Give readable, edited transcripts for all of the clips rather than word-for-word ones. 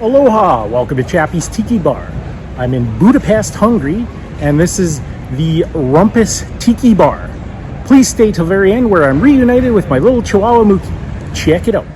Aloha! Welcome to Chappie's Tiki Bar. I'm in Budapest, Hungary, and this is the Rumpus Tiki Bar. Please stay till the very end where I'm reunited with my little chihuahua Mookie. Check it out.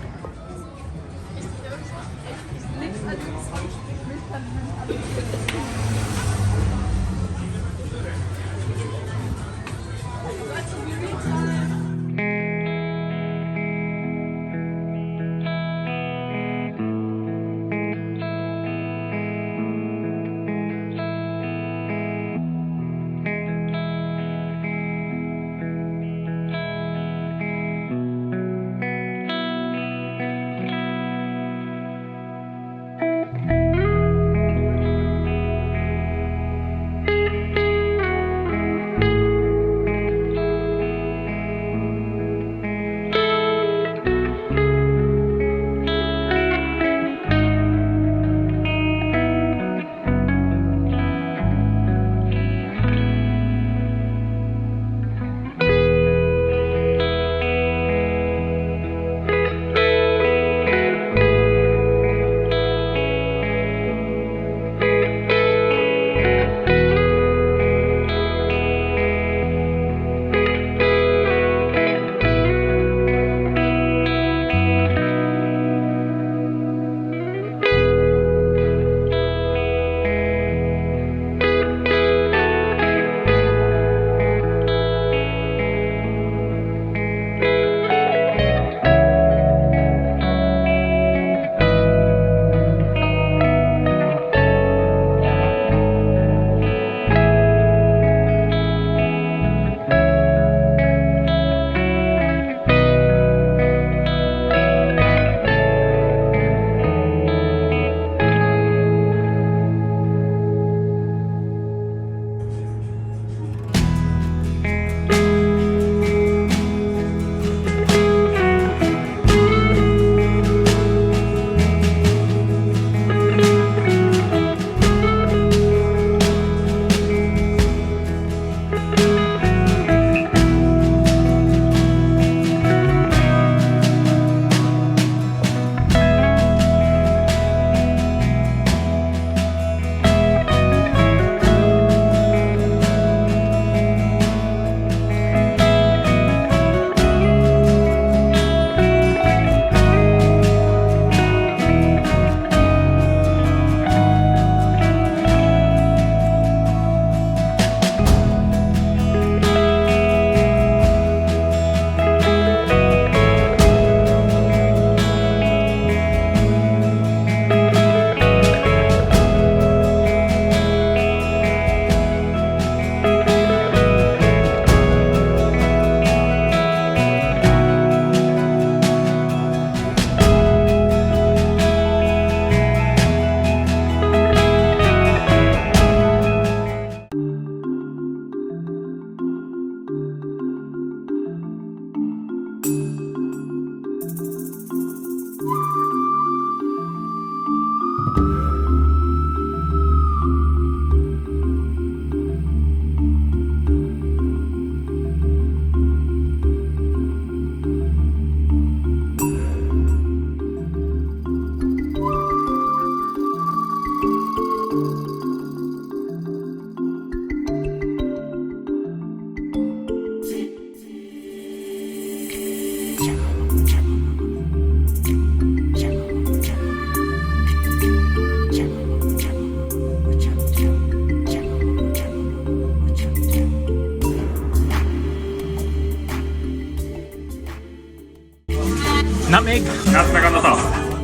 Nutmeg? Nutmeg on the top.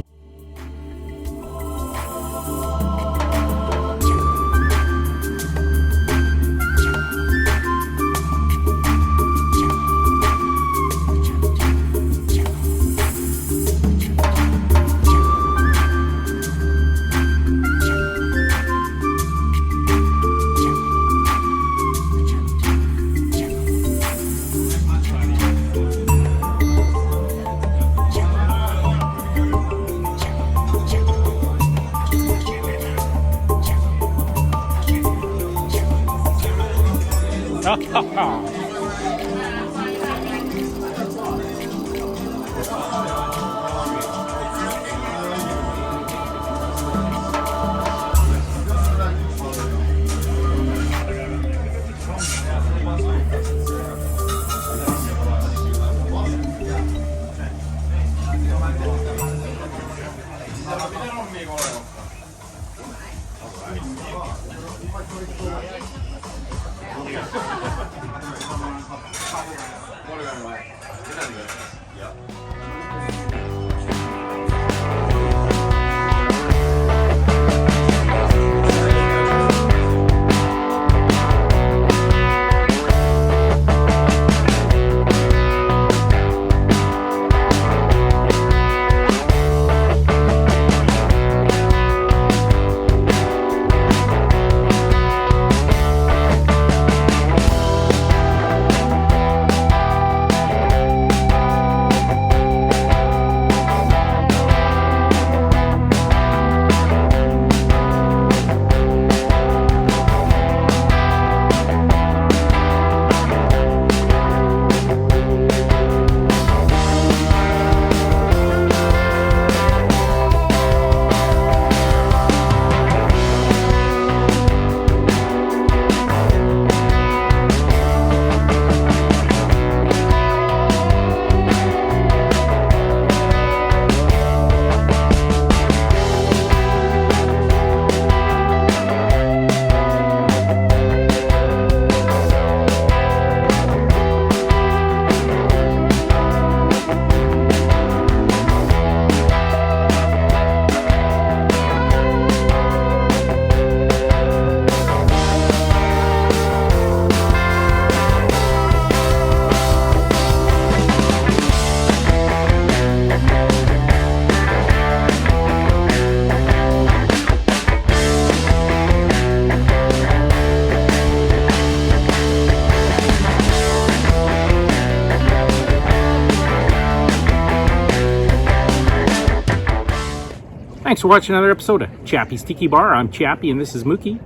Thanks for watching another episode of Chappie's Tiki Bar. I'm Chappie and this is Mookie.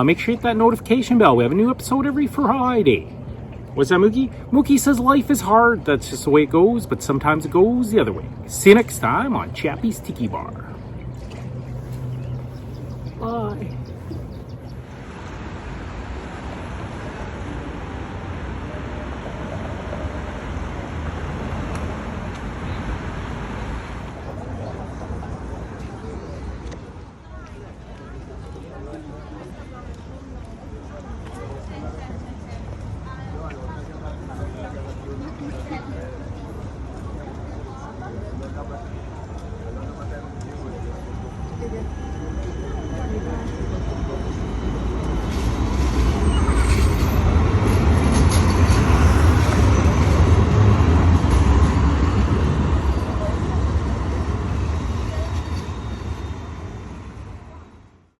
Make sure you hit that notification bell. We have a new episode every Friday. What's that, Mookie? Mookie says life is hard. That's just the way it goes, but sometimes it goes the other way. See you next time on Chappie's Tiki Bar. Bye.